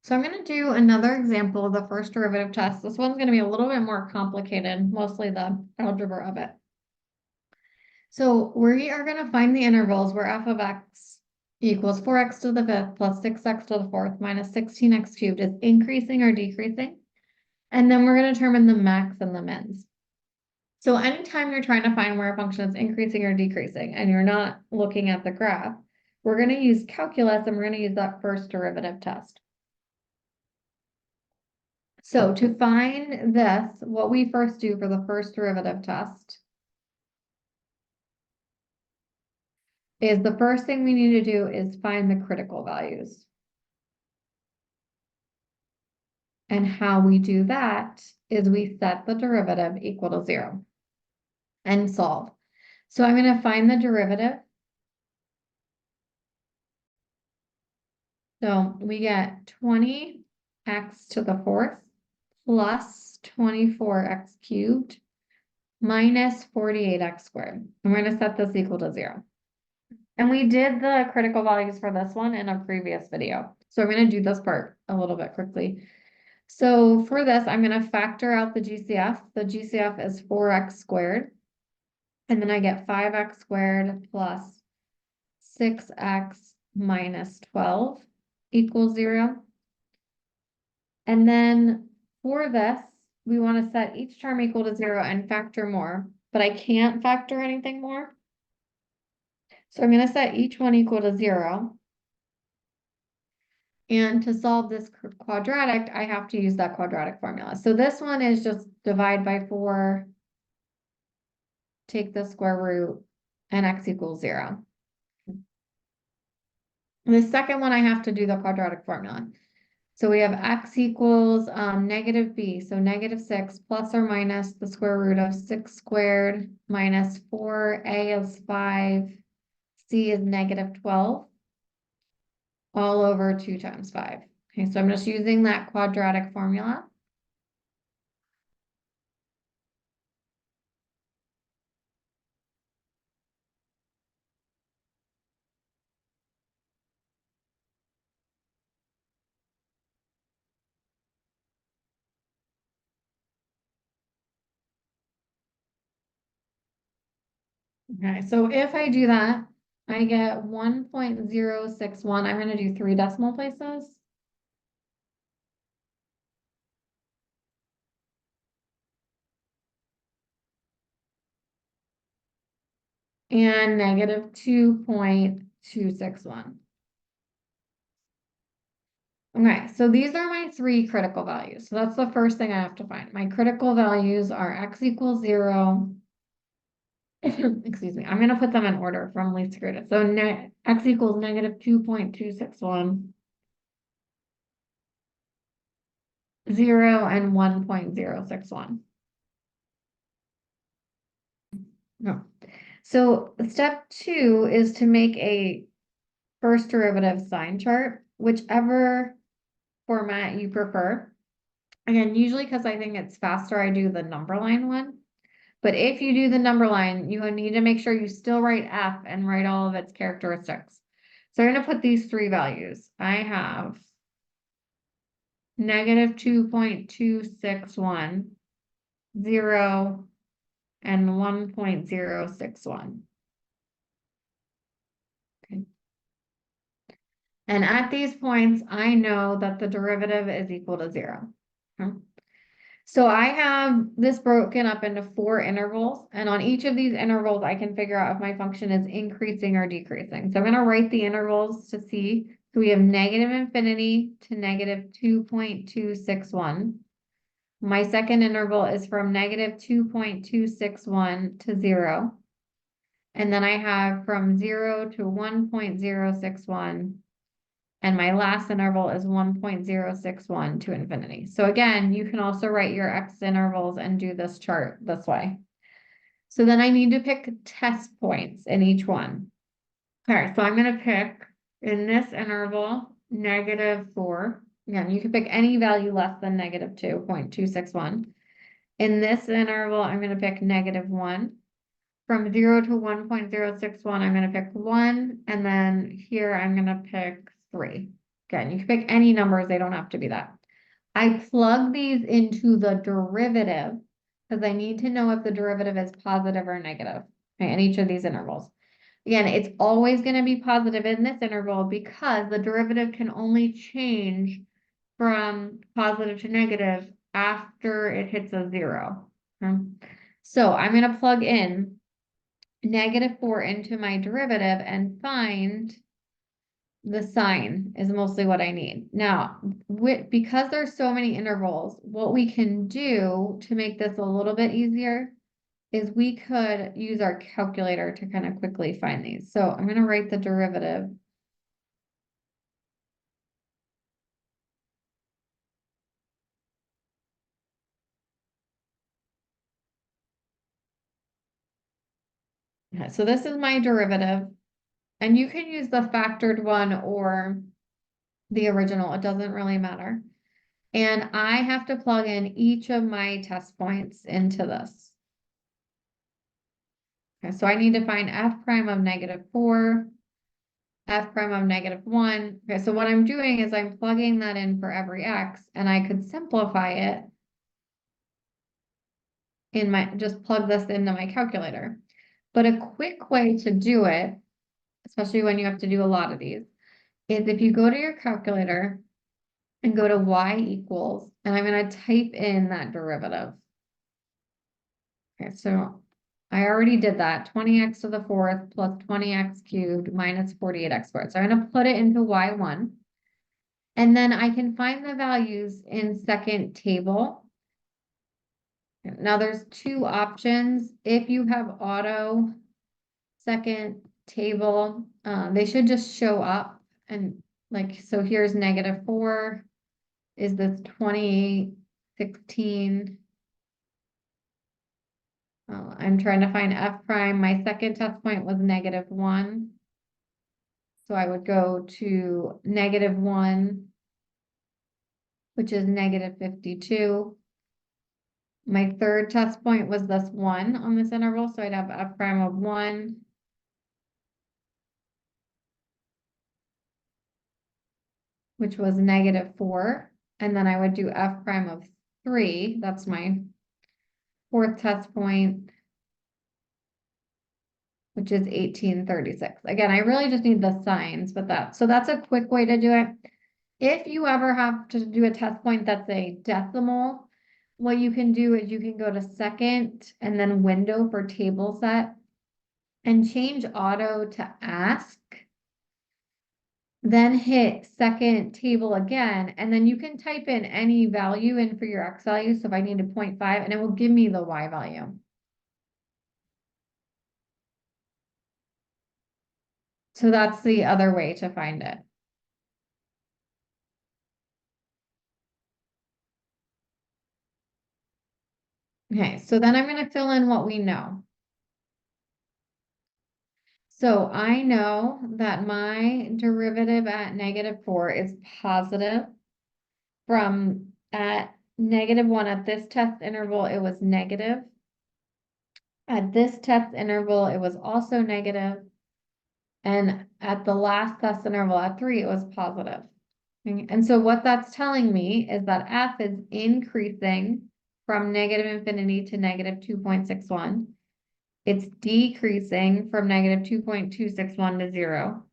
So I'm going to do another example of the first derivative test. This one's going to be a little bit more complicated, mostly the algebra of it. So we are going to find the intervals where f of x equals 4x to the fifth plus 6x to the fourth minus 16x cubed is increasing or decreasing. And then we're going to determine the max and the mins. So anytime you're trying to find where a function is increasing or decreasing and you're not looking at the graph, we're going to use calculus and we're going to use that first derivative test. So to find this, what we first do for the first derivative test is the first thing we need to do is find the critical values. And how we do that is we set the derivative equal to 0 and solve. So I'm going to find the derivative. So we get 20x to the fourth plus 24x cubed minus 48x squared. And we're going to set this equal to 0. And we did the critical values for this one in a previous video. So I'm going to do this part a little bit quickly. So for this, I'm going to factor out the GCF. The GCF is 4x squared. And then I get 5x squared plus 6x minus 12 equals 0. And then for this, we want to set each term equal to 0 and factor more, but I can't factor anything more. So I'm going to set each one equal to 0. And to solve this quadratic, I have to use that quadratic formula. So this one is just divide by 4, take the square root, and x equals 0. The second one, I have to do the quadratic formula. So we have x equals negative b, so negative 6 plus or minus the square root of 6 squared minus 4a is 5, c is negative 12, all over 2 times 5. Okay, so I'm just using that quadratic formula. Okay, so if I do that, I get 1.061. I'm going to do 3 decimal places. And negative 2.261. Okay, so these are my 3 critical values. So that's the first thing I have to find. My critical values are x equals 0. Excuse me, I'm going to put them in order from least to greatest. So x equals negative 2.261, 0, and 1.061. No. So step 2 is to make a first derivative sign chart, whichever format you prefer. Again, usually because I think it's faster, I do the number line one. But if you do the number line, you need to make sure you still write f and write all of its characteristics. So I'm going to put these 3 values. I have negative 2.261, 0, and 1.061. Okay. And at these points, I know that the derivative is equal to 0. Okay. So I have this broken up into 4 intervals, and on each of these intervals, I can figure out if my function is increasing or decreasing. So I'm going to write the intervals to see. So we have negative infinity to negative 2.261. My second interval is from negative 2.261 to 0. And then I have from 0 to 1.061. And my last interval is 1.061 to infinity. So again, you can also write your x intervals and do this chart this way. So then I need to pick test points in each one. Okay, so I'm going to pick in this interval, negative 4. Again, you can pick any value less than negative 2.261. In this interval, I'm going to pick negative 1. From 0 to 1.061, I'm going to pick 1. And then here, I'm going to pick 3. Again, you can pick any numbers, they don't have to be that. I plug these into the derivative because I need to know if the derivative is positive or negative, okay, in each of these intervals. Again, it's always going to be positive in this interval because the derivative can only change from positive to negative after it hits a zero. Okay? So I'm going to plug in -4 into my derivative and find the sign is mostly what I need. Now, because there's so many intervals, what we can do to make this a little bit easier is we could use our calculator to kind of quickly find these. So I'm going to write the derivative. Okay, so this is my derivative, and you can use the factored one or the original. It doesn't really matter. And I have to plug in each of my test points into this. Okay, so I need to find f prime of -4, f prime of -1. Okay, so what I'm doing is I'm plugging that in for every x, and I could simplify it in just plug this into my calculator. But a quick way to do it, especially when you have to do a lot of these, is if you go to your calculator and go to y equals, and I'm going to type in that derivative. Okay, so I already did that, 20x to the fourth plus 20x cubed minus 48x squared. So I'm going to put it into y1. And then I can find the values in second table. Now there's two options. If you have auto second table, they should just show up. And like, so here's -4. Is this 2816? I'm trying to find f prime. My second test point was -1. So I would go to -1, which is -52. My third test point was this 1 on this interval. So I'd have f prime of 1. Which was -4. And then I would do f prime of 3. That's my fourth test point, which is 1836. Again, I really just need the signs, but so that's a quick way to do it. If you ever have to do a test point that's a decimal, what you can do is you can go to second and then window for table set and change auto to ask. Then hit second table again, and then you can type in any value in for your x value. So if I need a 0.5, and it will give me the y value. So that's the other way to find it. Okay, so then I'm going to fill in what we know. So I know that my derivative at -4 is positive. From at -1 at this test interval, it was negative. At this test interval, it was also negative. And at the last test interval at 3, it was positive. And so what that's telling me is that f is increasing from -infinity to -2.61. It's decreasing from -2.261 to 0.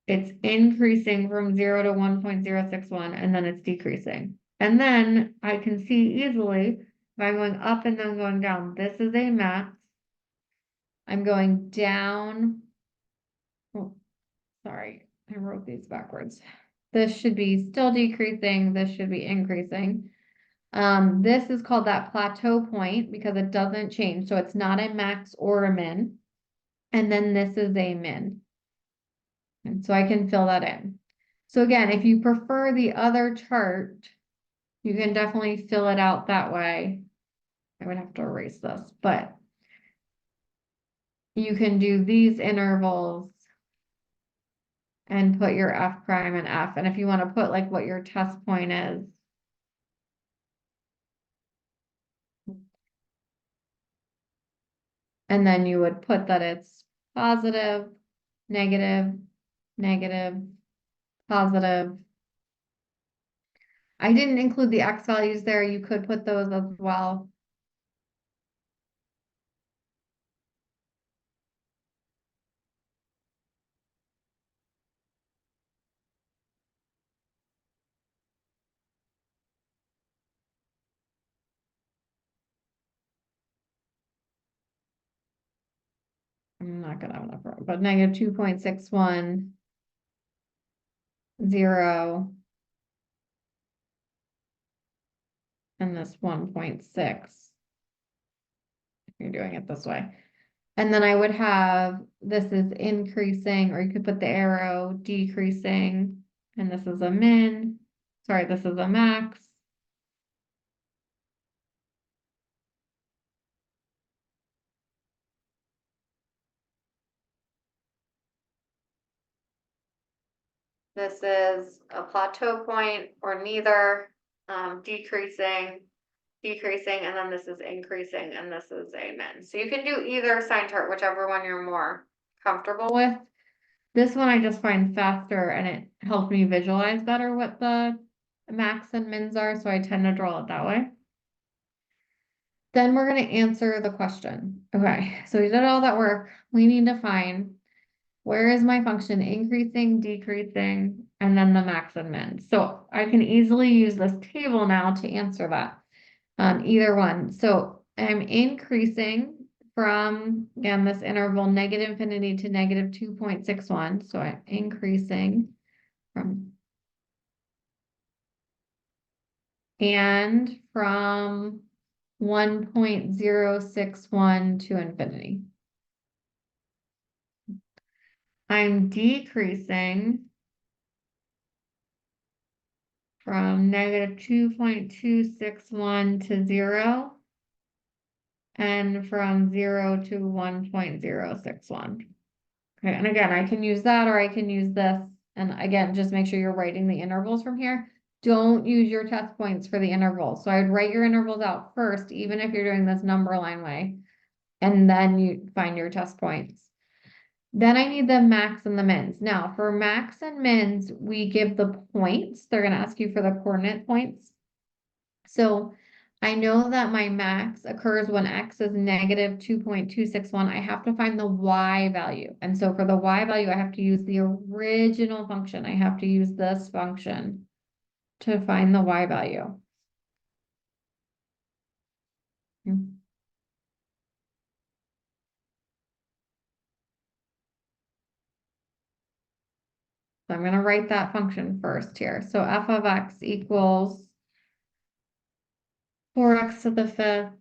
It's increasing from 0 to 1.061, and then it's decreasing. And then I can see easily if I'm going up and then going down. This is a max. I'm going down. Oh, sorry, I wrote these backwards. This should be still decreasing. This should be increasing. This is called that plateau point because it doesn't change. So it's not a max or a min. And then this is a min. And so I can fill that in. So again, if you prefer the other chart, you can definitely fill it out that way. I would have to erase this, but you can do these intervals and put your f prime and f. And if you want to put like what your test point is, and then you would put that it's positive, negative, negative, positive, I didn't include the X values there. You could put those as well. I'm not gonna have enough room, but negative 2.610 and this 1.6. If you're doing it this way. And then I would have, this is increasing, or you could put the arrow decreasing, and this is a min. Sorry, this is a max. This is a plateau point or neither, decreasing, decreasing, and then this is increasing, and this is a min. So you can do either sign chart, whichever one you're more comfortable with. This one I just find faster and it helps me visualize better what the max and mins are, so I tend to draw it that way. Then we're gonna answer the question. Okay, so we did all that work. We need to find where is my function increasing, decreasing, and then the max and min. So I can easily use this table now to answer that on either one. So I'm increasing from, again, this interval negative infinity to negative 2.61. So I'm increasing from, and from 1.061 to infinity. I'm decreasing from negative 2.261 to 0 and from 0 to 1.061. Okay, and again, I can use that or I can use this. And again, just make sure you're writing the intervals from here. Don't use your test points for the intervals. So I'd write your intervals out first, even if you're doing this number line way, and then you find your test points. Then I need the max and the mins. Now, for max and mins, we give the points. They're going to ask you for the coordinate points. So I know that my max occurs when x is negative 2.261. I have to find the y value. And so for the y value, I have to use the original function. I have to use this function to find the y value. Hmm. So I'm going to write that function first here. So f of x equals 4x to the fifth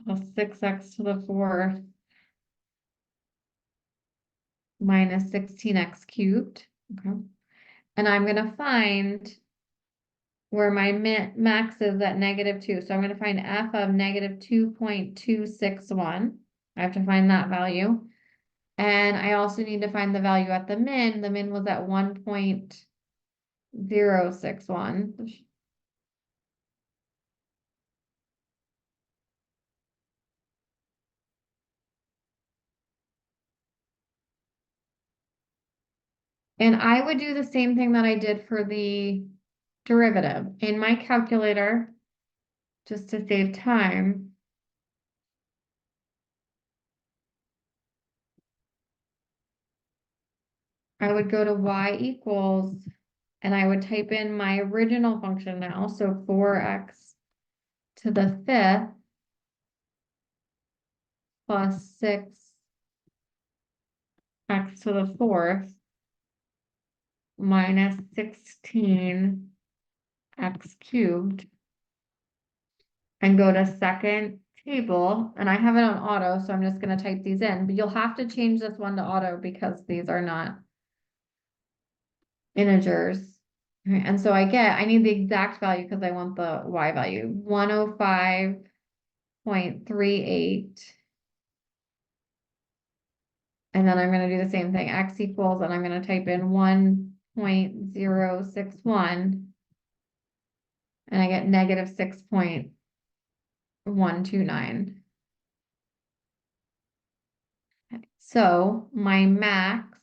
plus 6x to the fourth minus 16x cubed. Okay. And I'm going to find where my max is at negative 2. So I'm going to find f of negative 2.261. I have to find that value. And I also need to find the value at the min. The min was at 1.061. And I would do the same thing that I did for the derivative. In my calculator, just to save time, I would go to y equals, and I would type in my original function now, so 4x to the fifth plus 6x to the fourth minus 16x cubed, and go to second table, and I have it on auto, so I'm just gonna type these in, but you'll have to change this one to auto because these are not integers. Okay, and so I need the exact value because I want the y value, 105.38. And then I'm gonna do the same thing, x equals, and I'm gonna type in 1.061. And I get negative 6.129. So my max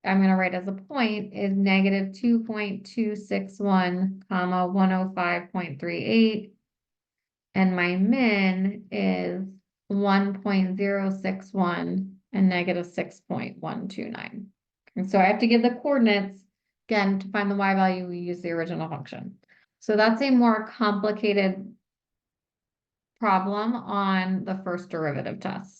I'm gonna write as a point is negative 2.261, comma, 105.38. And my min is 1.061 and negative 6.129. And so I have to give the coordinates, again, to find the y value, we use the original function. So that's a more complicated problem on the first derivative test.